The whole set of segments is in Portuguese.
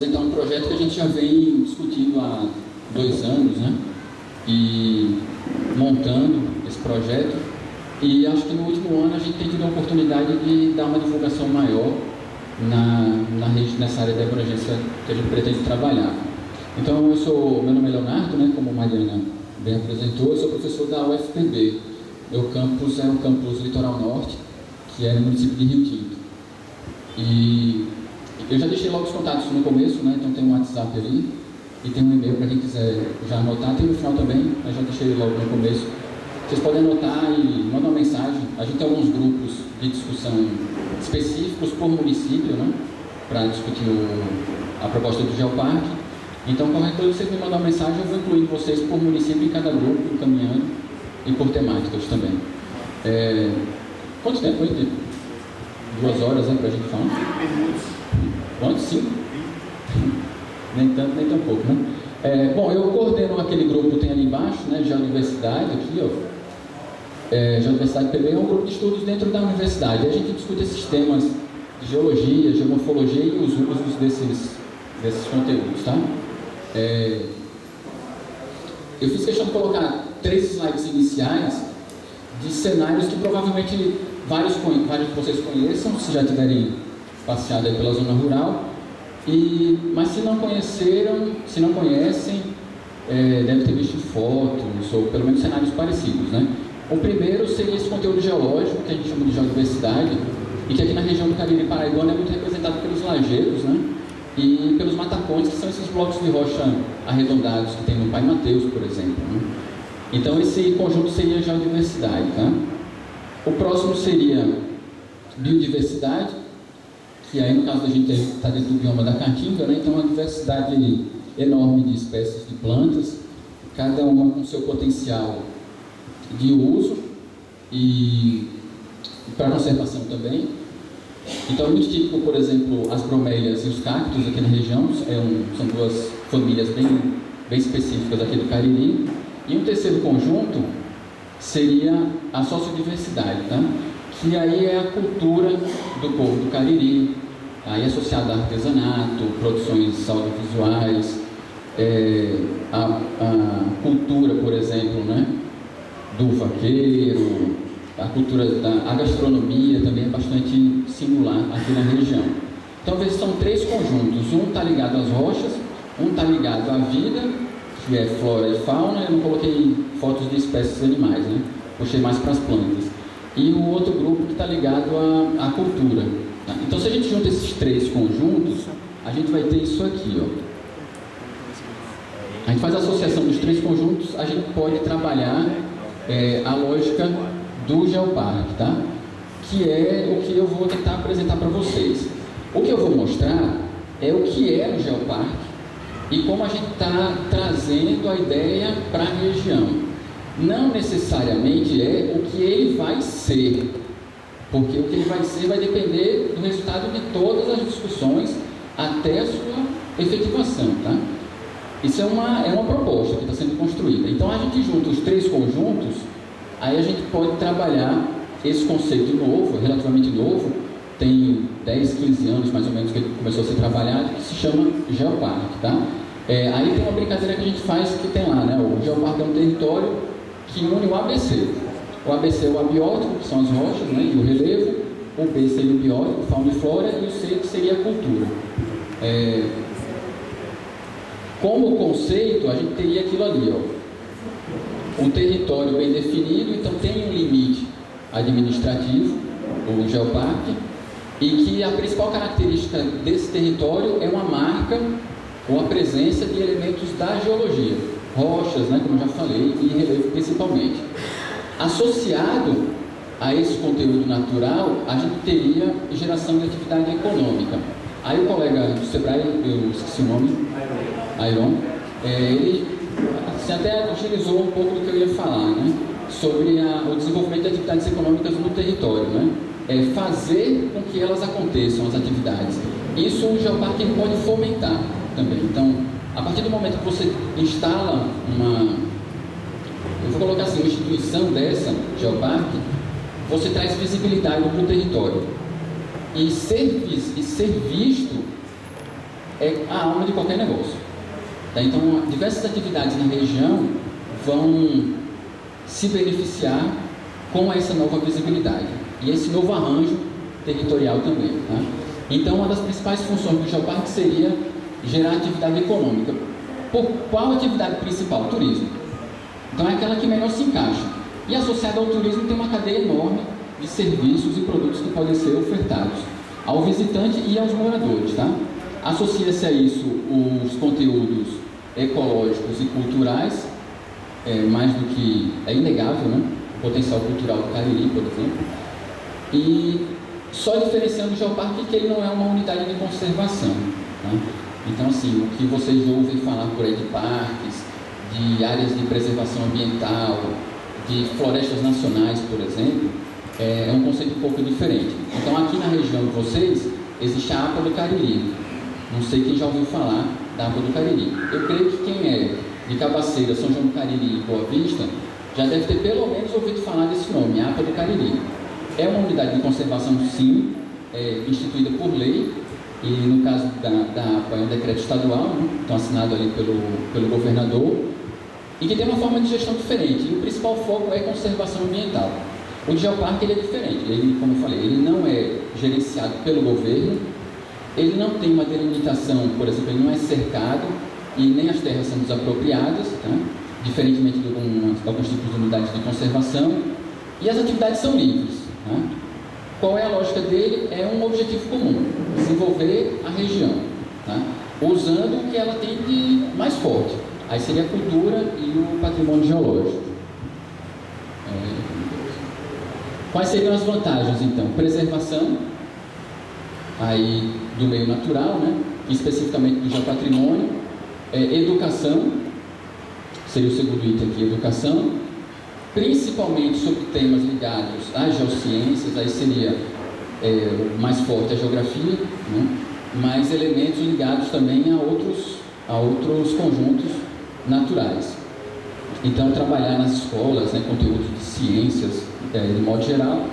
Então, um projeto que a gente já vem discutindo há 2 anos, né? E montando esse projeto. E acho que no último ano a gente tem tido a oportunidade de dar uma divulgação maior nessa área de abrangência que a gente pretende trabalhar. Então, meu nome é Leonardo, né? Como a Mariana bem apresentou, eu sou professor da UFPB. Meu campus é o campus Litoral Norte, que é no município de Rio Tinto. E eu já deixei logo os contatos no começo, né? Então tem um WhatsApp ali e tem um e-mail para quem quiser já anotar. Tem no final também, mas já deixei logo no começo. Vocês podem anotar e mandar uma mensagem. A gente tem alguns grupos de discussão específicos por município, né? Para discutir a proposta do Geoparque. Então, qualquer coisa, vocês me mandam uma mensagem, eu vou incluir vocês por município em cada grupo, encaminhando, e por temáticas também. Quanto tempo aí? 2 horas, né, para a gente falar? Quanto? 5? Nem tanto, nem tão pouco, né? Bom, eu coordeno aquele grupo que tem ali embaixo, né, de universidade, aqui, ó. De Universidade PB é um grupo de estudos dentro da universidade. A gente discute esses temas de geologia, geomorfologia e os usos desses conteúdos, tá? Eu fiz questão de colocar 3 slides iniciais de cenários que provavelmente vários de vocês conheçam, se já tiverem passeado aí pela zona rural, mas se não conhecem, devem ter visto fotos ou pelo menos cenários parecidos, né? O primeiro seria esse conteúdo geológico, que a gente chama de geodiversidade, e que aqui na região do Cariri Paraibano é muito representado pelos lageiros, né? E pelos matacões, que são esses blocos de rocha arredondados que tem no Pai Mateus, por exemplo, né? Então esse conjunto seria geodiversidade, tá? O próximo seria biodiversidade, que aí no caso da gente está dentro do bioma da Caatinga, né? Então uma diversidade enorme de espécies de plantas, cada uma com seu potencial de uso e para conservação também. Então é muito típico, por exemplo, as bromélias e os cactos aqui na região, são 2 famílias bem específicas aqui do Cariri. E um terceiro conjunto seria a sociodiversidade, tá? Que aí é a cultura do povo do Cariri, aí associada a artesanato, produções audiovisuais, a cultura, por exemplo, né? Do vaqueiro, a gastronomia também é bastante singular aqui na região. Então, veja, são 3 conjuntos. Um está ligado às rochas, um está ligado à vida, que é flora e fauna. Eu não coloquei fotos de espécies animais, né? Puxei mais para as plantas. E o outro grupo que está ligado à cultura. Tá? Então, se a gente junta esses 3 conjuntos, a gente vai ter isso aqui, ó. A gente faz a associação dos 3 conjuntos, a gente pode trabalhar a lógica do Geoparque, tá? Que é o que eu vou tentar apresentar para vocês. O que eu vou mostrar é o que é o Geoparque e como a gente está trazendo a ideia para a região. Não necessariamente é o que ele vai ser, porque o que ele vai ser vai depender do resultado de todas as discussões até a sua efetivação, tá? Isso é uma proposta que está sendo construída. Então a gente junta os 3 conjuntos, aí a gente pode trabalhar esse conceito novo, relativamente novo, tem 10, 15 anos mais ou menos que ele começou a ser trabalhado, que se chama Geoparque, tá? Aí tem uma brincadeira que a gente faz que tem lá, né? O Geoparque é um território que une o ABC. O ABC é o abiótico, que são as rochas, né? E o relevo. O B seria o biótico, fauna e flora, e o C que seria a cultura. Como conceito, a gente teria aquilo ali, ó. Um território bem definido, então tem um limite administrativo, o Geoparque, e que a principal característica desse território é uma marca ou a presença de elementos da geologia, rochas, né, como eu já falei, e relevo principalmente. Associado a esse conteúdo natural, a gente teria geração de atividade econômica. Aí o colega do Sebrae, eu esqueci o nome, Airon, ele assim, até utilizou um pouco do que eu ia falar, né? Sobre o desenvolvimento de atividades econômicas no território, né? Fazer com que elas aconteçam, as atividades. Isso o Geoparque pode fomentar também. Então, a partir do momento que você instala eu vou colocar assim, uma instituição dessa, Geoparque, você traz visibilidade para o território. E ser visto é a alma de qualquer negócio. Tá? Então, diversas atividades na região vão se beneficiar com essa nova visibilidade e esse novo arranjo territorial também. Tá? Então, uma das principais funções do geoparque seria gerar atividade econômica. Por qual atividade principal? Turismo. Então, é aquela que melhor se encaixa. E associada ao turismo tem uma cadeia enorme de serviços e produtos que podem ser ofertados ao visitante e aos moradores. Tá? Associa-se a isso os conteúdos ecológicos e culturais, mais do que é inegável, né? O potencial cultural do Cariri, por exemplo. E só diferenciando o geoparque que ele não é uma unidade de conservação. Tá? Então, assim, o que vocês ouvem falar por aí de parques, de áreas de preservação ambiental, de florestas nacionais, por exemplo, é um conceito um pouco diferente. Então, aqui na região de vocês, existe a APA do Cariri. Não sei quem já ouviu falar da APA do Cariri. Eu creio que quem é de Cabaceira, São João do Cariri e Boa Vista, já deve ter pelo menos ouvido falar desse nome, APA do Cariri. É uma unidade de conservação, sim, instituída por lei, e no caso da APA é um decreto estadual, né? Então assinado ali pelo governador, e que tem uma forma de gestão diferente, e o principal foco é conservação ambiental. O geoparque ele é diferente, ele, como eu falei, ele não é gerenciado pelo governo, ele não tem uma delimitação, por exemplo, ele não é cercado, e nem as terras são desapropriadas, tá? Diferentemente de alguns tipos de unidades de conservação, e as atividades são livres. Tá? Qual é a lógica dele? É um objetivo comum, desenvolver a região, tá? Usando o que ela tem de mais forte. Aí seria a cultura e o patrimônio geológico. Quais seriam as vantagens, então? Preservação aí, do meio natural, né? Especificamente do geopatrimônio. Educação, seria o segundo item aqui, educação, principalmente sobre temas ligados às geociências, aí seria o mais forte a geografia, né? Mas elementos ligados também a outros conjuntos naturais. Então, trabalhar nas escolas, né, conteúdos de ciências, de modo geral,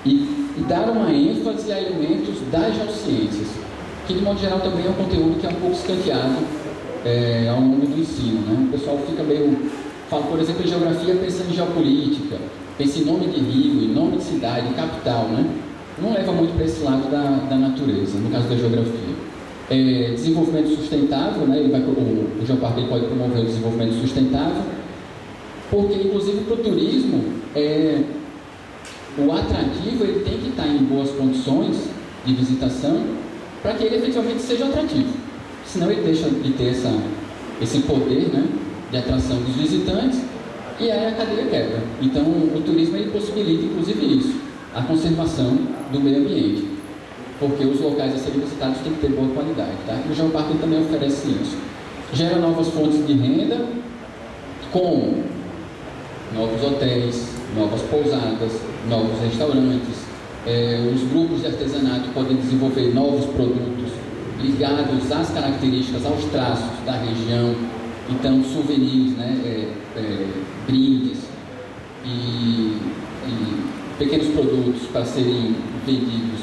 e dar uma ênfase a elementos das geociências, que de modo geral também é um conteúdo que é um pouco escanteado ao longo do ensino, né? O pessoal fica meio... Fala, por exemplo, em geografia, pensa em geopolítica, pensa em nome de rio, em nome de cidade, capital, né? Não leva muito para esse lado da natureza, no caso da geografia. Desenvolvimento sustentável, né? O geoparque ele pode promover o desenvolvimento sustentável, porque, inclusive, para o turismo, o atrativo ele tem que estar em boas condições de visitação para que ele efetivamente seja atrativo. Senão ele deixa de ter esse poder, né, de atração dos visitantes, e aí a cadeia quebra. Então o turismo ele possibilita inclusive isso, a conservação do meio ambiente, porque os locais a serem visitados têm que ter boa qualidade, tá? E o geoparque também oferece isso. Gera novas fontes de renda, como novos hotéis, novas pousadas, novos restaurantes. Os grupos de artesanato podem desenvolver novos produtos ligados às características, aos traços da região. Então, souvenirs, né, brindes e pequenos produtos para serem vendidos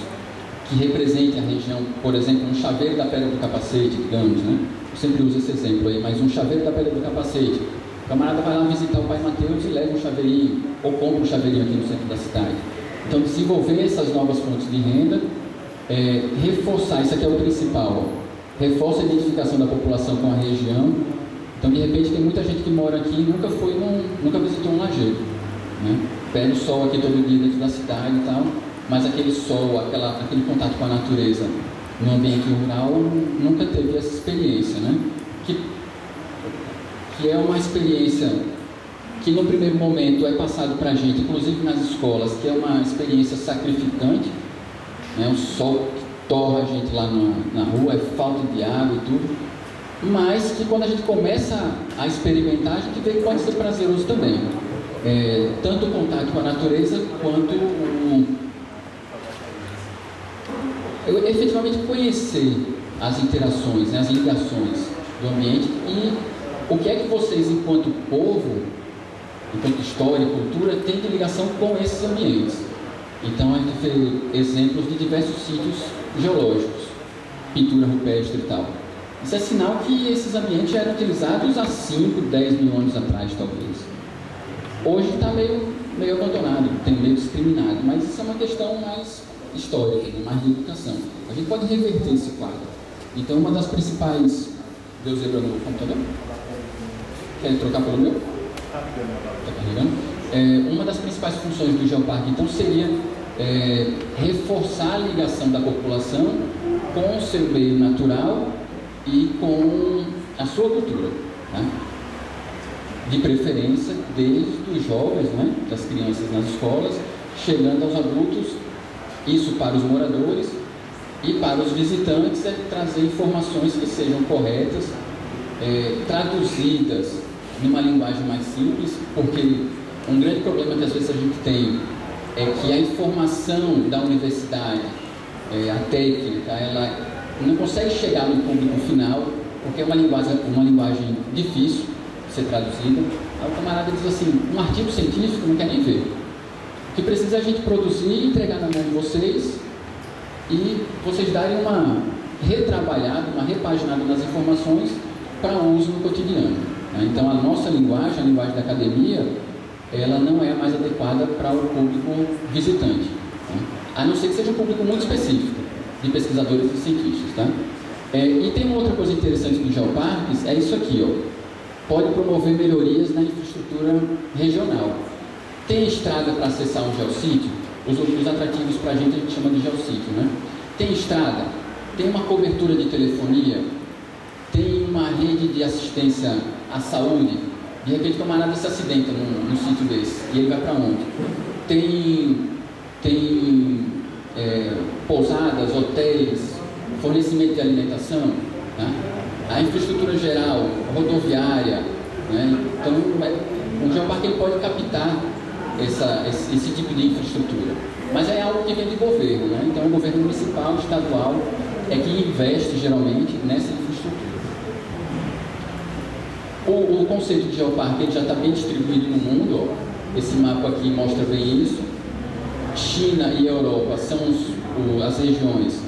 que representem a região. Por exemplo, um chaveiro da Pedra do Capacete, digamos, né? Eu sempre uso esse exemplo aí, mas um chaveiro da Pedra do Capacete. O camarada vai lá visitar o Pai Mateus e leva um chaveirinho, ou compra um chaveirinho aqui no centro da cidade. Então, desenvolver essas novas fontes de renda, reforçar, isso aqui é o principal, reforça a identificação da população com a região. Então, de repente, tem muita gente que mora aqui e nunca visitou um lajedo, né? Pega o sol aqui todo dia dentro da cidade e tal, mas aquele sol, aquele contato com a natureza no ambiente rural, nunca teve essa experiência, né? Que é uma experiência que no primeiro momento é passado para a gente, inclusive nas escolas, que é uma experiência sacrificante, né? O sol que torra a gente lá na rua, é falta de água e tudo, mas que quando a gente começa a experimentar, a gente vê que pode ser prazeroso também. Tanto o contato com a natureza, quanto efetivamente conhecer as interações, né, as ligações do ambiente e o que é que vocês, enquanto povo, enquanto história e cultura, têm de ligação com esses ambientes. Então a gente vê exemplos de diversos sítios geológicos, pintura rupestre e tal. Isso é sinal que esses ambientes já eram utilizados há 5, 10 mil anos atrás, talvez. Hoje está meio abandonado, meio discriminado, mas isso é uma questão mais histórica, né? Mais de educação. A gente pode reverter esse quadro. Então, uma das principais... Deu zebra no computador? Quer trocar pelo meu? Está carregando. Uma das principais funções do geoparque, então, seria reforçar a ligação da população com o seu meio natural e com a sua cultura, né? De preferência desde os jovens, né, das crianças nas escolas, chegando aos adultos. Isso para os moradores e para os visitantes é trazer informações que sejam corretas, traduzidas numa linguagem mais simples, porque um grande problema que às vezes a gente tem é que a informação da universidade, a técnica, ela não consegue chegar no público final, porque é uma linguagem difícil de ser traduzida. Aí o camarada diz assim, um artigo científico não quer nem ver. O que precisa é a gente produzir e entregar na mão de vocês e vocês darem uma retrabalhada, uma repaginada nas informações para uso no cotidiano, né? Então a nossa linguagem, a linguagem da academia, ela não é a mais adequada para o público visitante, né? A não ser que seja um público muito específico, de pesquisadores e cientistas, tá? E tem uma outra coisa interessante dos geoparques, é isso aqui, ó. Pode promover melhorias na infraestrutura regional. Tem estrada para acessar um geossítio? Os atrativos para a gente chama de geossítio, né? Tem estrada? Tem uma cobertura de telefonia? Tem uma rede de assistência à saúde? De repente o camarada se acidenta num sítio desse, e ele vai para onde? Tem pousadas, hotéis, fornecimento de alimentação, né? A infraestrutura geral, rodoviária, né? Então o geoparque ele pode captar esse tipo de infraestrutura, mas é algo que vem de governo, né? Então o governo municipal, estadual é que investe geralmente nessa infraestrutura. O conceito de geoparque ele já está bem distribuído no mundo, ó. Esse mapa aqui mostra bem isso. China e Europa são as regiões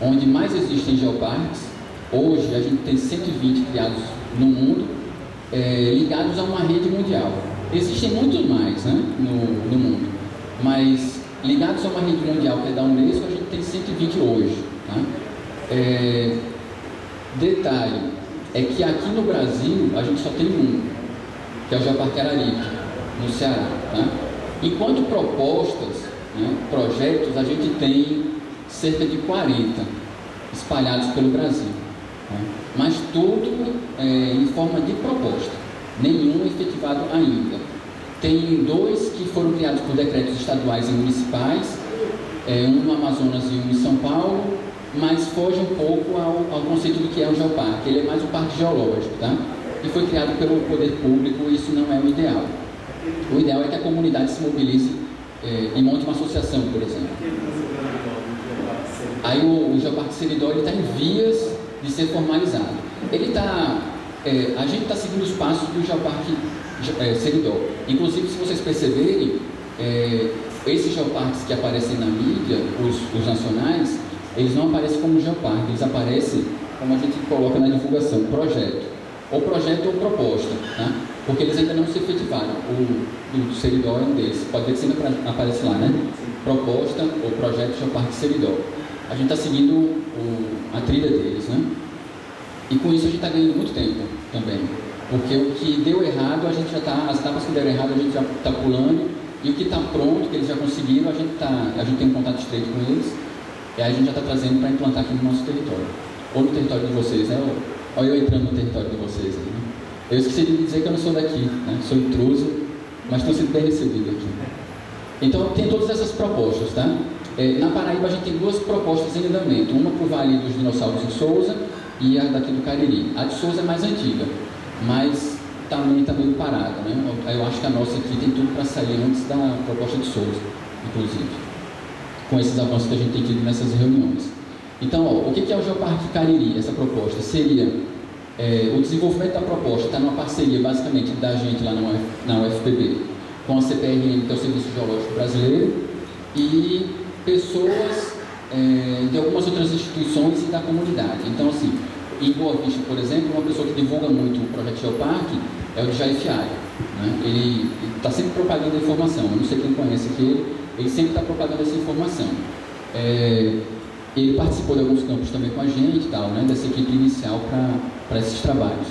onde mais existem geoparques. Hoje a gente tem 120 criados no mundo, ligados a uma rede mundial. Existem muitos mais, né, no mundo, mas ligados a uma rede mundial que é da Unesco, a gente tem 120 hoje, tá? Detalhe, é que aqui no Brasil a gente só tem um, que é o Geoparque Araripe, no Ceará, tá? Enquanto propostas, né, projetos, a gente tem cerca de 40 espalhados pelo Brasil, tá? Mas tudo em forma de proposta, nenhum efetivado ainda. Tem 2 que foram criados por decretos estaduais e municipais, um no Amazonas e um em São Paulo, mas foge um pouco ao conceito do que é um geoparque. Ele é mais um parque geológico, tá? E foi criado pelo poder público, e isso não é o ideal. O ideal é que a comunidade se mobilize e monte uma associação, por exemplo. Aí o Geoparque Seridó está em vias de ser formalizado. A gente está seguindo os passos do Geoparque Seridó. Inclusive, se vocês perceberem, esses geoparques que aparecem na mídia, os nacionais, eles não aparecem como geoparque, eles aparecem como a gente coloca na divulgação, projeto ou proposta, tá? Porque eles ainda não se efetivaram. O Seridó é um deles, pode ver que sempre aparece lá, né? Proposta ou projeto Geoparque Seridó. A gente está seguindo a trilha deles, né? E com isso a gente está ganhando muito tempo também, porque o que deu errado, as etapas que deram errado a gente já está pulando, e o que está pronto, que eles já conseguiram, a gente tem um contato estreito com eles, e aí a gente já está trazendo para implantar aqui no nosso território, ou no território de vocês, né? Olha eu entrando no território de vocês, né? Eu esqueci de dizer que eu não sou daqui, né? Sou intruso, mas estou sendo bem recebido aqui. Então tem todas essas propostas, tá? Na Paraíba a gente tem 2 propostas em andamento, uma para o Vale dos Dinossauros em Souza e a daqui do Cariri. A de Souza é mais antiga, mas também está meio parada, né? Eu acho que a nossa aqui tem tudo para sair antes da proposta de Souza, inclusive, com esses avanços que a gente tem tido nessas reuniões. Então, o que é o Geoparque Cariri? Essa proposta seria o desenvolvimento da proposta está numa parceria basicamente da gente lá na UFPB com a CPRM, que é o Serviço Geológico Brasileiro, e pessoas de algumas outras instituições e da comunidade. Então, assim, Em Boa Vista, por exemplo, uma pessoa que divulga muito o projeto Geoparque é o Djaí Fialho, né? Ele está sempre propagando a informação. Eu não sei quem conhece aqui, ele sempre está propagando essa informação. Ele participou de alguns campos também com a gente, tal, né? Dessa equipe inicial para esses trabalhos.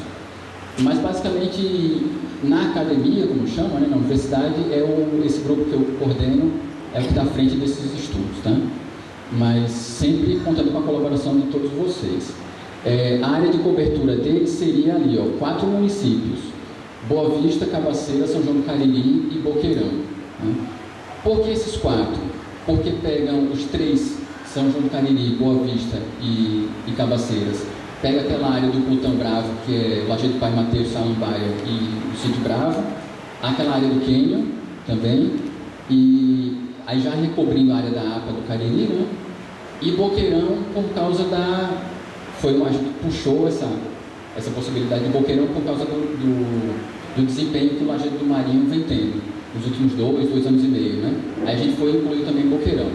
Mas, basicamente, na academia, como chama, né, na universidade, esse grupo que eu coordeno é o que está à frente desses estudos, tá? Mas sempre contando com a colaboração de todos vocês. A área de cobertura dele seria ali, 4 municípios: Boa Vista, Cabaceira, São João do Cariri e Boqueirão. Né? Por que esses 4? Porque pegam os 3, São João do Cariri, Boa Vista e Cabaceiras, pega aquela área do Plutão Bravo, que é Lajeado do Pai Mateus, Samambaia e o Sítio Bravo, aquela área do Quênia também, e aí já recobrindo a área da APA do Cariri, né? E Boqueirão por causa a gente puxou essa possibilidade de Boqueirão por causa do desempenho que o Lajeado do Marinho vem tendo nos últimos 2 anos e meio, né? Aí a gente foi incluir também Boqueirão.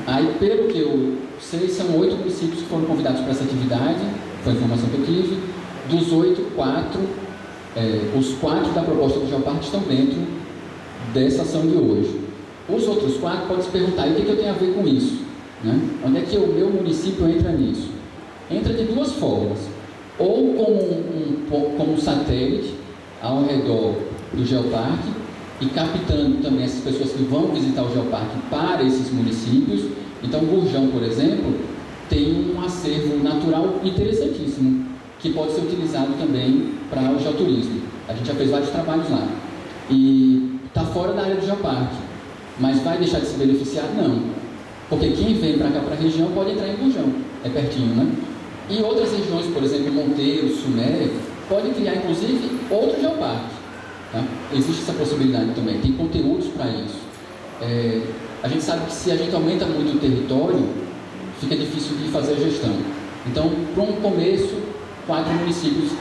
Aí, pelo que eu sei, são 8 municípios que foram convidados para essa atividade, foi a informação que eu tive. Dos 8, 4, os 4 da proposta do Geoparque estão dentro dessa ação de hoje. Os outros 4 podem se perguntar, e o que eu tenho a ver com isso? Né? Onde é que o meu município entra nisso? Entra de 2 formas: ou como um satélite ao redor do Geoparque e captando também essas pessoas que vão visitar o Geoparque para esses municípios. Então, Gurjão, por exemplo, tem um acervo natural interessantíssimo, que pode ser utilizado também para o geoturismo. A gente já fez vários trabalhos lá. E está fora da área do Geoparque, mas vai deixar de se beneficiar? Não. Porque quem vem para cá, para a região, pode entrar em Gurjão, é pertinho, né? E outras regiões, por exemplo, Monteiro, Sumé, podem criar, inclusive, outro Geoparque. Tá? Existe essa possibilidade também, tem conteúdos para isso. A gente sabe que se a gente aumenta muito o território, fica difícil de fazer a gestão. Então, para um começo, 4 municípios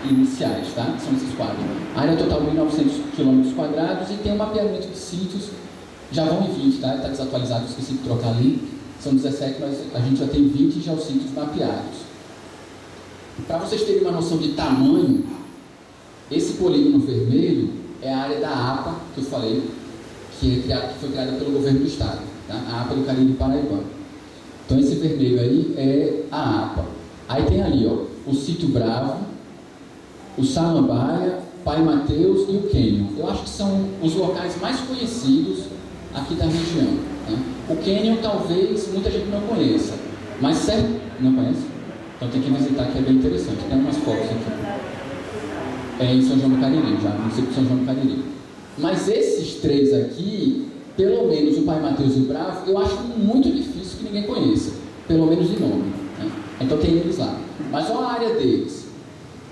iniciais, tá? São esses 4. A área total de 1.900 km² e tem um mapeamento de sítios, já vão em 20, tá? Está desatualizado, esqueci de trocar ali. São 17, mas a gente já tem 20 geossítios mapeados. Para vocês terem uma noção de tamanho, esse polígono vermelho é a área da APA, que eu falei, que foi criada pelo governo do estado, tá? A APA do Cariri Paraibano. Então esse vermelho aí é a APA. Aí tem ali, o Sítio Bravo, o Samambaia, Pai Mateus e o Quênia. Eu acho que são os locais mais conhecidos aqui da região. Tá? O Quênia talvez muita gente não conheça, mas certo, não conhece? Então tem que visitar, que é bem interessante. Tem umas fotos aqui. Em São João do Cariri, já, no município de São João do Cariri. Mas esses 3 aqui, pelo menos o Pai Mateus e o Bravo, eu acho muito difícil que ninguém conheça, pelo menos de nome. Né? Então tem eles lá. Mas olha a área deles.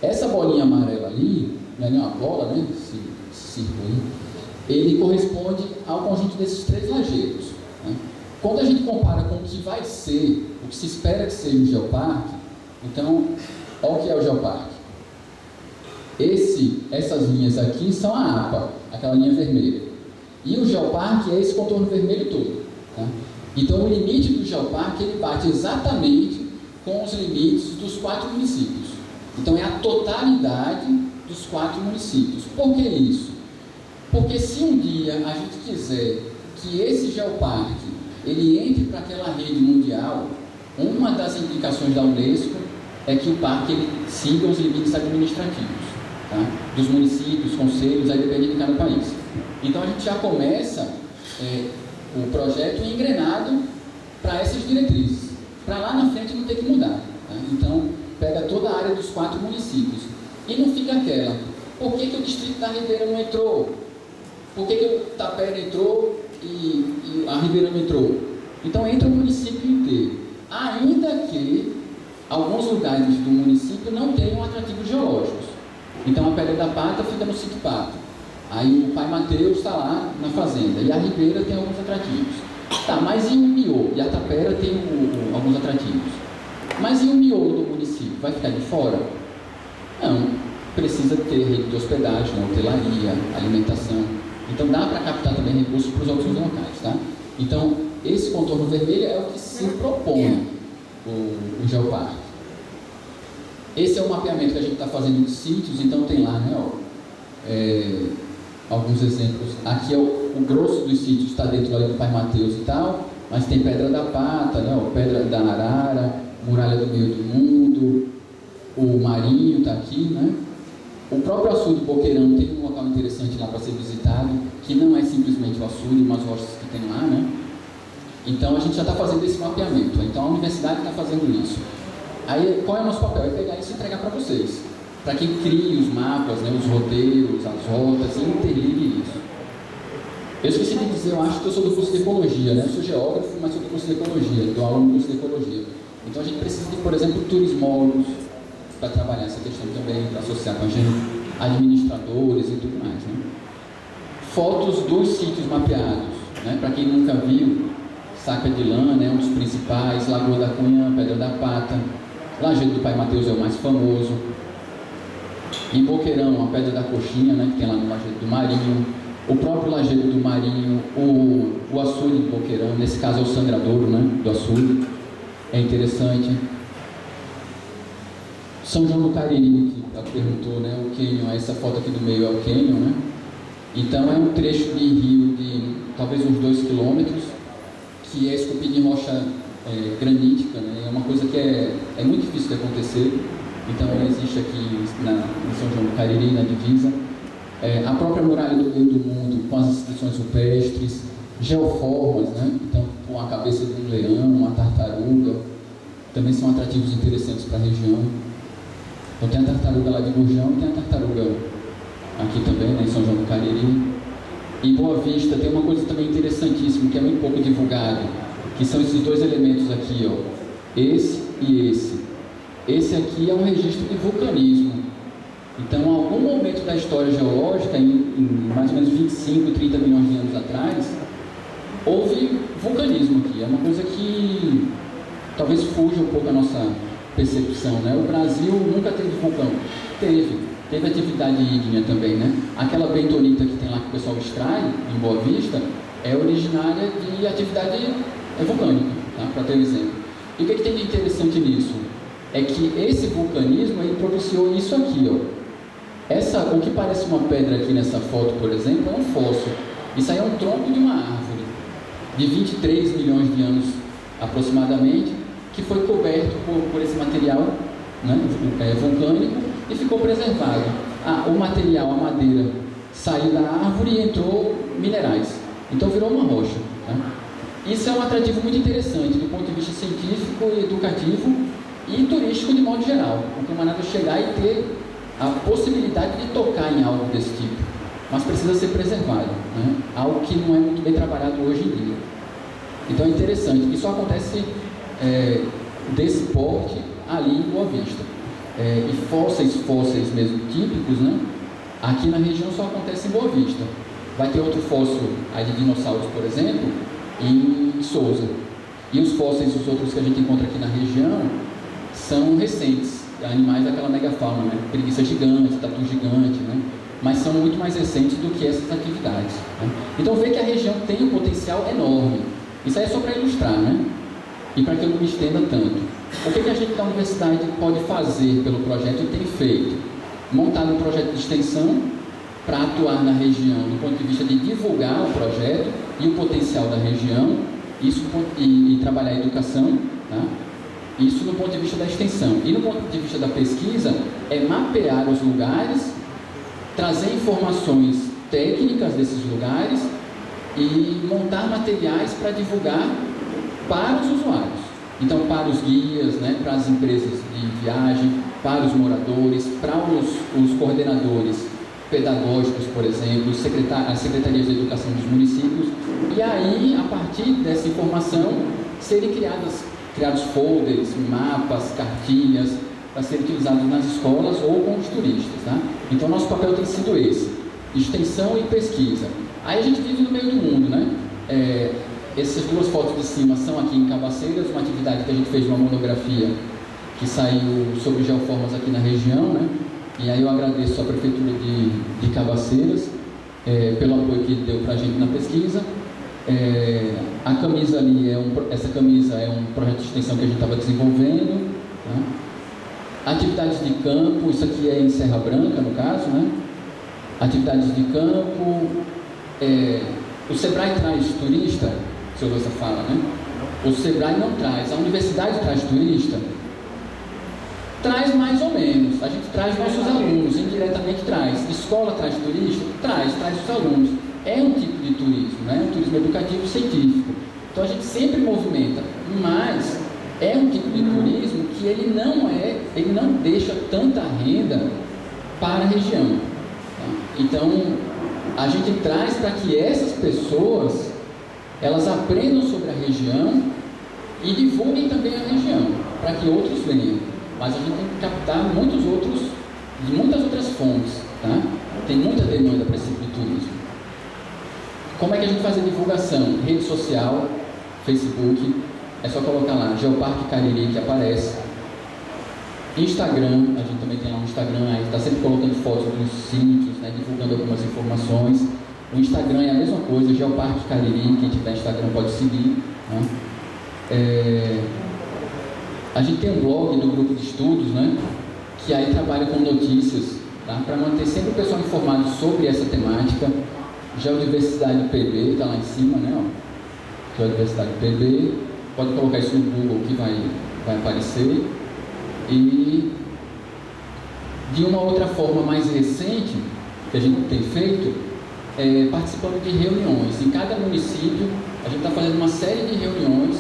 Essa bolinha amarela ali, não é nem uma bola, né? Esse círculo aí, ele corresponde ao conjunto desses 3 lajeiros. Né? Quando a gente compara com o que vai ser, o que se espera que seja o Geoparque, então, olha o que é o Geoparque. Essas linhas aqui são a APA, aquela linha vermelha. E o Geoparque é esse contorno vermelho todo. Tá? Então, o limite do Geoparque, ele bate exatamente com os limites dos 4 municípios. Então, é a totalidade dos 4 municípios. Por que isso? Porque se um dia a gente quiser que esse Geoparque ele entre para aquela rede mundial, uma das indicações da Unesco é que o parque ele siga os limites administrativos. Tá? Dos municípios, conselhos, aí depende de cada país. Então a gente já começa o projeto engrenado para essas diretrizes, para lá na frente não ter que mudar. Tá? Então pega toda a área dos 4 municípios e não fica aquela, por que o distrito da Ribeira não entrou? Por que o Tapera entrou e a Ribeira não entrou? Então entra o município inteiro, ainda que alguns lugares do município não tenham atrativos geológicos. Então a Pedra da Pata fica no Sítio Pato. Aí o Pai Mateus está lá na fazenda. E a Ribeira tem alguns atrativos. Tá, mas e o miolo? E a Tapera tem alguns atrativos. Mas e o miolo do município? Vai ficar de fora? Não. Precisa ter rede de hospedagem, hotelaria, alimentação. Então dá para captar também recursos para os outros locais, tá? Então esse contorno vermelho é o que se propõe o Geoparque. Esse é o mapeamento que a gente está fazendo de sítios, então tem lá, né, alguns exemplos. Aqui é o grosso dos sítios, está dentro ali do Pai Mateus e tal, mas tem Pedra da Pata, né, Pedra da Arara, Muralha do Meio do Mundo, o Marinho está aqui, né? O próprio açude Boqueirão tem um local interessante lá para ser visitado, que não é simplesmente o açude, mas rochas que tem lá, né? Então a gente já está fazendo esse mapeamento, então a universidade está fazendo isso. Aí qual é o nosso papel? É pegar isso e entregar para vocês, para quem crie os mapas, né, os roteiros, as rotas e interligue isso. Eu esqueci de dizer, eu acho que eu sou do curso de Ecologia, né? Eu sou geógrafo, mas sou do curso de Ecologia, dou aula no curso de Ecologia. Então a gente precisa de, por exemplo, turismólogos para trabalhar essa questão também, para associar com a gente, administradores e tudo mais, né? Fotos dos sítios mapeados, né? Para quem nunca viu, Saca de Lã, né? Um dos principais, Lagoa da Cunhã, Pedra da Pata, Lajedo do Pai Mateus é o mais famoso. Em Boqueirão, a Pedra da Coxinha, né? Que tem lá no Lajedo do Marinho. O próprio Lajedo do Marinho, o açude de Boqueirão, nesse caso é o sangradouro, né? Do açude. É interessante. São João do Cariri, que ela perguntou, né? O cânion, essa foto aqui do meio é o cânion, né? Então é um trecho de rio de talvez uns 2 quilômetros, que é esculpido em rocha granítica, né? É uma coisa que é muito difícil de acontecer. Então ela existe aqui em São João do Cariri, na divisa. A própria Muralha do Meio do Mundo, com as inscrições rupestres, geoformas, né? Então, com a cabeça de um leão, uma tartaruga, também são atrativos interessantes para a região. Então tem a tartaruga lá de Gurjão e tem a tartaruga aqui também, né, em São João do Cariri. Em Boa Vista tem uma coisa também interessantíssima, que é muito pouco divulgado, que são esses dois elementos aqui, ó, esse e esse. Esse aqui é um registro de vulcanismo. Então, em algum momento da história geológica, em mais ou menos 25, 30 milhões de anos atrás, houve vulcanismo aqui. É uma coisa que talvez fuja um pouco da nossa percepção, né? O Brasil nunca teve vulcão. Teve atividade ígnea também, né? Aquela bentonita que tem lá que o pessoal extrai, em Boa Vista, é originária de atividade vulcânica, tá? Para ter um exemplo. E o que tem de interessante nisso? É que esse vulcanismo, ele propiciou isso aqui, ó. O que parece uma pedra aqui nessa foto, por exemplo, é um fóssil. Isso aí é um tronco de uma árvore, de 23 milhões de anos aproximadamente, que foi coberto por esse material, né, vulcânico, e ficou preservado. O material, a madeira, saiu da árvore e entrou minerais. Então virou uma rocha. Tá? Isso é um atrativo muito interessante do ponto de vista científico, educativo e turístico de modo geral. O camarada chegar e ter a possibilidade de tocar em algo desse tipo, mas precisa ser preservado, né? Algo que não é muito bem trabalhado hoje em dia. Então é interessante, isso acontece desse porte ali em Boa Vista. E fósseis mesmo típicos, né? Aqui na região só acontece em Boa Vista. Vai ter outro fóssil aí de dinossauros, por exemplo, em Sousa. E os fósseis, os outros que a gente encontra aqui na região, são recentes, animais daquela megafauna, né? Preguiça gigante, tatu gigante, né? Mas são muito mais recentes do que essas atividades, né? Então vê que a região tem um potencial enorme. Isso aí é só para ilustrar, né? E para que eu não me estenda tanto. O que a gente da universidade pode fazer pelo projeto e tem feito? Montado um projeto de extensão para atuar na região do ponto de vista de divulgar o projeto e o potencial da região, isso, e trabalhar a educação, tá? Isso do ponto de vista da extensão. E no ponto de vista da pesquisa, é mapear os lugares, trazer informações técnicas desses lugares e montar materiais para divulgar para os usuários. Então, para os guias, né, para as empresas de viagem, para os moradores, para os coordenadores pedagógicos, por exemplo, as secretarias de educação dos municípios. E aí, a partir dessa informação, serem criados folders, mapas, cartilhas, para serem utilizados nas escolas ou com os turistas, tá? Então, nosso papel tem sido esse, extensão e pesquisa. Aí a gente vive no meio do mundo, né? Essas duas fotos de cima são aqui em Cabaceiras, uma atividade que a gente fez, uma monografia que saiu sobre geoformas aqui na região, né? E aí eu agradeço a Prefeitura de Cabaceiras pelo apoio que deu para a gente na pesquisa. A camisa ali essa camisa é um projeto de extensão que a gente estava desenvolvendo, tá? Atividades de campo, isso aqui é em Serra Branca, no caso, né? Atividades de campo, o Sebrae traz turista, se eu ouço essa fala, né? O Sebrae não traz, a universidade traz turista? Traz mais ou menos, a gente traz nossos alunos, indiretamente traz. Escola traz turista? Traz os alunos. É um tipo de turismo, né? Um turismo educativo científico. Então a gente sempre movimenta, mas é um tipo de turismo que ele não deixa tanta renda para a região. Tá? Então a gente traz para que essas pessoas elas aprendam sobre a região e divulguem também a região, para que outros venham. Mas a gente tem que captar de muitas outras fontes, tá? Tem muita demanda para esse tipo de turismo. Como é que a gente faz a divulgação? Rede social, Facebook, é só colocar lá, Geoparque Cariri, que aparece. Instagram, a gente também tem lá um Instagram, aí está sempre colocando fotos dos sítios, né, divulgando algumas informações. O Instagram é a mesma coisa, Geoparque Cariri, quem tiver Instagram pode seguir, né? A gente tem um blog do grupo de estudos, né, que aí trabalha com notícias, tá, para manter sempre o pessoal informado sobre essa temática. Geodiversidade PB, está lá em cima, né, ó. Geodiversidade PB, pode colocar isso no Google que vai aparecer. E de uma outra forma mais recente que a gente tem feito, participando de reuniões. Em cada município a gente está fazendo uma série de reuniões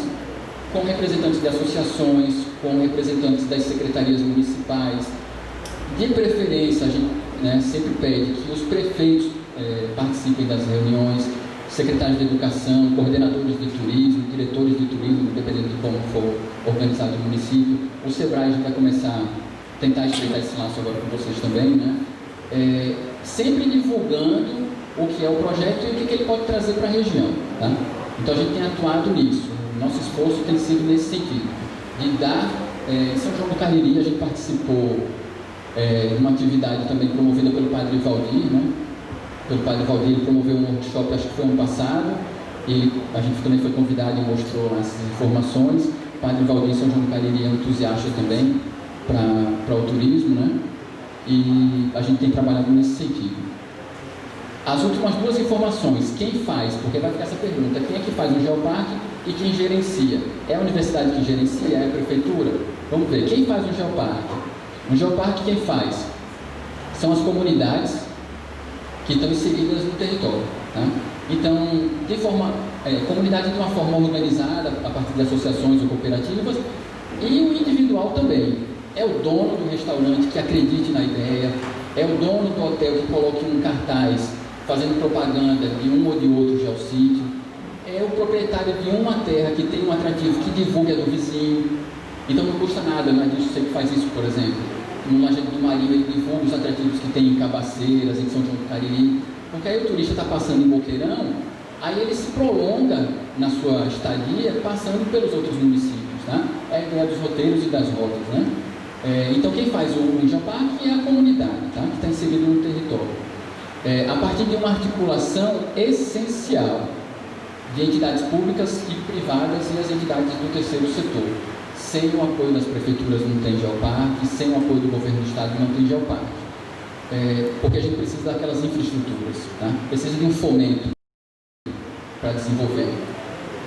com representantes de associações, com representantes das secretarias municipais. De preferência, a gente, né, sempre pede que os prefeitos participem das reuniões, secretários de educação, coordenadores de turismo, diretores de turismo, dependendo de como for organizado o município. O Sebrae, a gente vai começar a tentar estreitar esse laço agora com vocês também, né? Sempre divulgando o que é o projeto e o que ele pode trazer para a região, tá? Então a gente tem atuado nisso. Nosso esforço tem sido nesse sentido, de dar, em São João do Cariri a gente participou de uma atividade também promovida pelo Padre Valdir, né? Pelo Padre Valdir, ele promoveu um workshop, acho que foi ano passado, e a gente também foi convidado e mostrou essas informações. O Padre Valdir em São João do Cariri é um entusiasta também para o turismo, né? E a gente tem trabalhado nesse sentido. As últimas duas informações, quem faz, porque vai ficar essa pergunta, quem é que faz o geoparque e quem gerencia? É a universidade que gerencia? É a prefeitura? Vamos ver, quem faz o geoparque? O geoparque quem faz? São as comunidades que estão inseridas no território, tá? Então, comunidade de uma forma organizada, a partir de associações ou cooperativas, e o individual também. É o dono do restaurante que acredite na ideia, é o dono do hotel que coloque um cartaz fazendo propaganda de um ou de outro geossítio, é o proprietário de uma terra que tem um atrativo que divulgue a do vizinho. Então não custa nada, não é disso você que faz isso, por exemplo. No Lajeado do Marinho ele divulga os atrativos que tem em Cabaceiras, em São João do Cariri, porque aí o turista está passando em Boqueirão, aí ele se prolonga na sua estadia passando pelos outros municípios, tá? É a ideia dos roteiros e das rotas, né? Então quem faz o geoparque é a comunidade, tá? Que está inserido no território. A partir de uma articulação essencial de entidades públicas e privadas e as entidades do terceiro setor. Sem o apoio das prefeituras não tem geoparque, sem o apoio do governo do estado não tem geoparque. Porque a gente precisa daquelas infraestruturas, tá? Precisa de um fomento para desenvolver.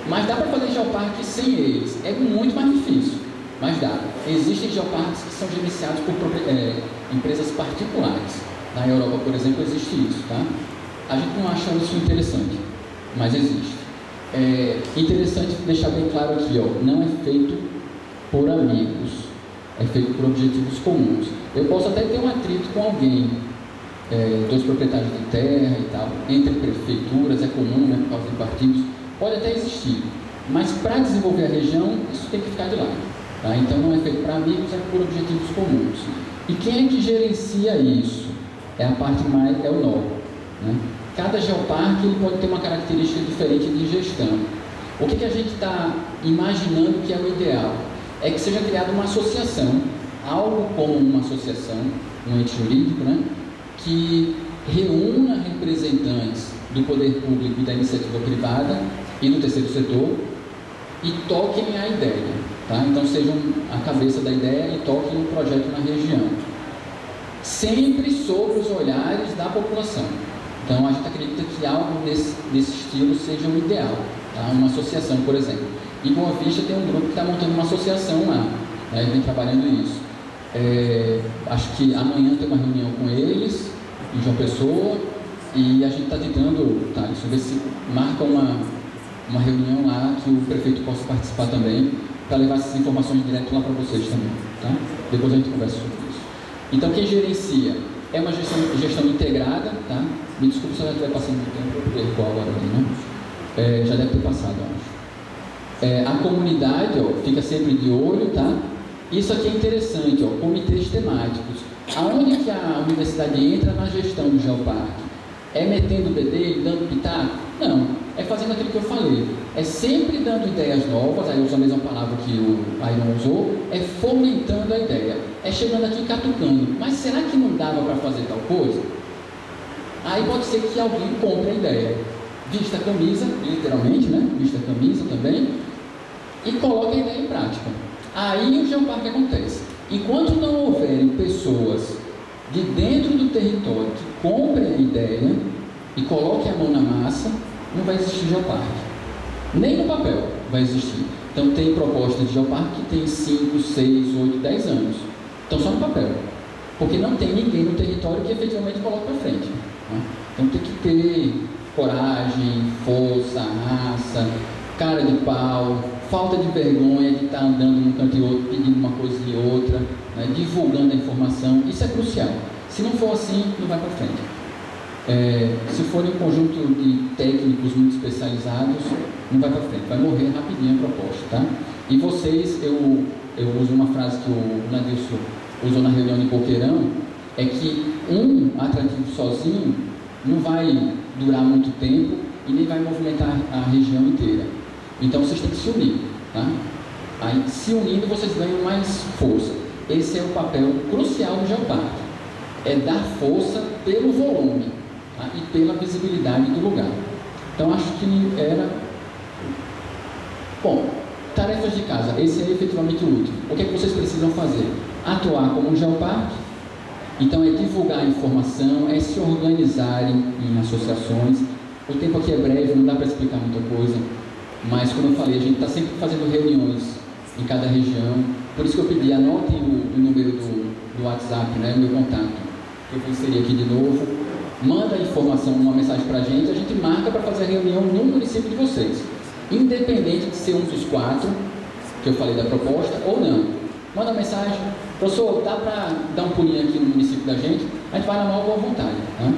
Mas dá para fazer geoparque sem eles. É muito mais difícil, mas dá. Existem geoparques que são gerenciados por empresas particulares. Na Europa, por exemplo, existe isso, tá? A gente não acha isso interessante, mas existe. Interessante deixar bem claro aqui, ó, não é feito por amigos, é feito por objetivos comuns. Eu posso até ter um atrito com alguém, dois proprietários de terra e tal, entre prefeituras, é comum, né, por causa de partidos, pode até existir, mas para desenvolver a região, isso tem que ficar de lado, tá? Então não é feito para amigos, é por objetivos comuns. E quem é que gerencia isso? É a parte mais, é o nó, né? Cada geoparque ele pode ter uma característica diferente de gestão. O que a gente está imaginando que é o ideal? É que seja criada uma associação, algo como uma associação, um ente jurídico, né? Que reúna representantes do poder público e da iniciativa privada e do terceiro setor e toquem a ideia. tá? Então sejam a cabeça da ideia e toquem o projeto na região. Sempre sob os olhares da população. Então a gente acredita que algo nesse estilo seja o ideal, tá? Uma associação, por exemplo. Em Boa Vista tem um grupo que está montando uma associação lá, né? Ele vem trabalhando isso. Acho que amanhã tem uma reunião com eles, em João Pessoa, e a gente está tentando, tá, isso, ver se marca uma reunião lá que o prefeito possa participar também, para levar essas informações direto lá para vocês também, tá? Depois a gente conversa sobre isso. Então, quem gerencia é uma gestão integrada, tá? Me desculpe se eu já estiver passando do tempo, eu perco agora ali, né? Já deve ter passado, eu acho. A comunidade, ó, fica sempre de olho, tá? Isso aqui é interessante, ó, comitês temáticos. Aonde que a universidade entra na gestão do geoparque? É metendo o bedelho, dando pitaco? Não, é fazendo aquilo que eu falei. É sempre dando ideias novas, aí eu uso a mesma palavra que o Ayron usou, é fomentando a ideia. É chegando aqui catucando. Mas será que não dava para fazer tal coisa? Aí pode ser que alguém compre a ideia. Vista a camisa, literalmente, né? Vista a camisa também, e coloque a ideia em prática. Aí o geoparque acontece. Enquanto não houverem pessoas de dentro do território que comprem a ideia e coloquem a mão na massa, não vai existir geoparque. Nem no papel vai existir. Então tem propostas de geoparque que tem 5, 6, 8, 10 anos. Então só no papel. Porque não tem ninguém no território que efetivamente coloque para frente, né? Então tem que ter coragem, força, raça, cara de pau, falta de vergonha de estar andando num canto e outro, pedindo uma coisa e outra, né, divulgando a informação. Isso é crucial. Se não for assim, não vai para frente. Se for um conjunto de técnicos muito especializados, não vai para frente, vai morrer rapidinho a proposta, tá? E vocês, eu uso uma frase que o Nadilson usou na reunião de Boqueirão, é que um atrativo sozinho não vai durar muito tempo e nem vai movimentar a região inteira. Então vocês têm que se unir, tá? Aí, se unindo, vocês ganham mais força. Esse é o papel crucial do geoparque, é dar força pelo volume, tá? E pela visibilidade do lugar. Então acho que era... Bom, tarefas de casa, esse é efetivamente o último. O que é que vocês precisam fazer? Atuar como um geoparque. Então é divulgar a informação, é se organizarem em associações. O tempo aqui é breve, não dá para explicar muita coisa, mas como eu falei, a gente está sempre fazendo reuniões em cada região. Por isso que eu pedi, anotem o número do WhatsApp, né, o meu contato, que eu vou inserir aqui de novo. Manda a informação, uma mensagem para a gente marca para fazer a reunião no município de vocês, independente de ser um dos 4 que eu falei da proposta ou não. Manda uma mensagem: professor, dá para dar um pulinho aqui no município da gente? A gente vai na maior boa vontade, né?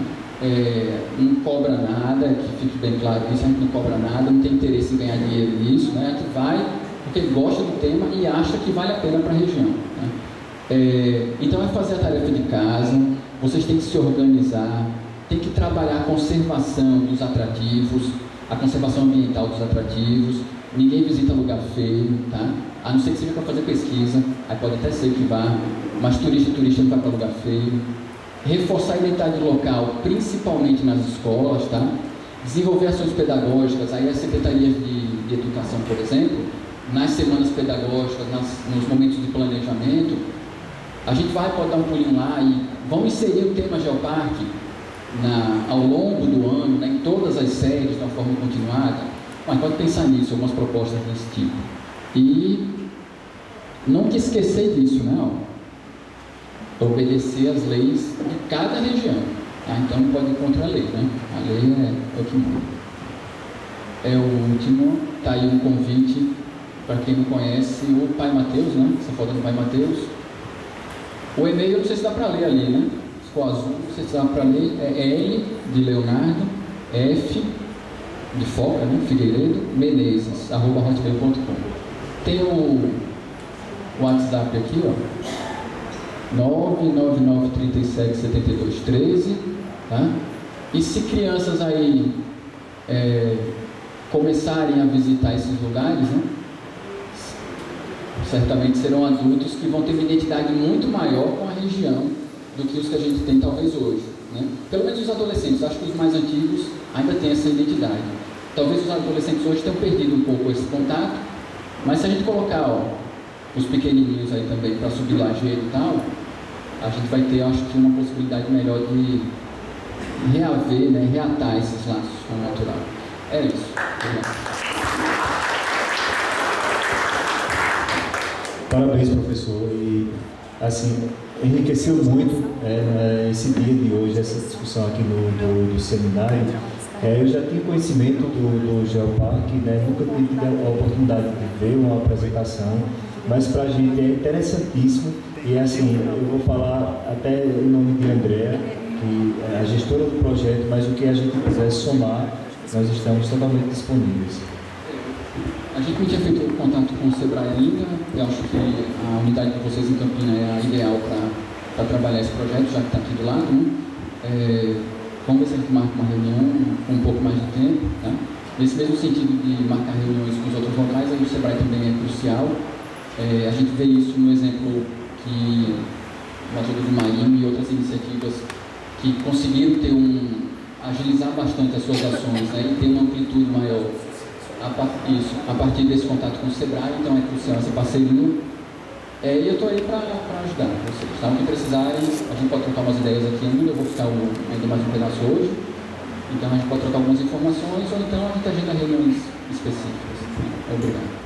Não cobra nada, que fique bem claro isso, a gente não cobra nada, não tem interesse em ganhar dinheiro nisso, né? A gente vai porque gosta do tema e acha que vale a pena para a região, né? Então é fazer a tarefa de casa, vocês têm que se organizar, tem que trabalhar a conservação dos atrativos, a conservação ambiental dos atrativos. Ninguém visita lugar feio, tá? A não ser que seja para fazer pesquisa, aí pode até ser que vá, mas turista não vai para lugar feio. Reforçar a identidade local, principalmente nas escolas, tá? Desenvolver ações pedagógicas, aí as secretarias de educação, por exemplo, nas semanas pedagógicas, nos momentos de planejamento, a gente pode dar um pulinho lá e vamos inserir o tema geoparque ao longo do ano, né, em todas as séries, de uma forma continuada. Mas pode pensar nisso, algumas propostas desse tipo. E não que esquecer disso, né? Obedecer às leis de cada região. Tá? Então não pode ir contra a lei, né? A lei é o que manda. É o último, está aí um convite para quem não conhece o Pai Mateus, né? Essa foto do Pai Mateus. O e-mail, eu não sei se dá para ler ali, né? Ficou azul, não sei se dá para ler. É L de Leonardo, F de Foca, né? Figueiredo, Menezes, @hotmail.com. Tem o WhatsApp aqui, ó, 999377213, tá? E se crianças aí começarem a visitar esses lugares, né, certamente serão adultos que vão ter uma identidade muito maior com a região do que os que a gente tem talvez hoje, né? Pelo menos os adolescentes, acho que os mais antigos ainda têm essa identidade. Talvez os adolescentes hoje tenham perdido um pouco esse contato, mas se a gente colocar, ó, os pequenininhos aí também para subir lajeiro e tal, a gente vai ter, acho que, uma possibilidade melhor de reaver, né, reatar esses laços com o natural. É isso. Parabéns, professor. E, assim, enriqueceu muito esse dia de hoje, essa discussão aqui do seminário. Eu já tinha conhecimento do Geoparque, né? Nunca tive a oportunidade de ver uma apresentação, mas para a gente é interessantíssimo. E assim, eu vou falar até em nome de Andréa, que é a gestora do projeto, mas o que a gente quiser somar, nós estamos totalmente disponíveis. A gente não tinha feito contato com o Sebrae ainda. Eu acho que a unidade de vocês em Campina é a ideal para trabalhar esse projeto, já que está aqui do lado, né? Vamos ver se a gente marca uma reunião com um pouco mais de tempo, tá? Nesse mesmo sentido de marcar reuniões com os outros locais, aí o Sebrae também é crucial. A gente vê isso no exemplo que o Ajuda do Marinho e outras iniciativas que conseguiram agilizar bastante as suas ações, né? E ter uma amplitude maior a partir desse contato com o Sebrae. Então é crucial essa parceria. E eu estou aí para ajudar vocês, tá? O que precisarem, a gente pode trocar umas ideias aqui ainda, eu vou ficar ainda mais um pedaço hoje, então a gente pode trocar algumas informações, ou então a gente agenda reuniões específicas. Obrigado.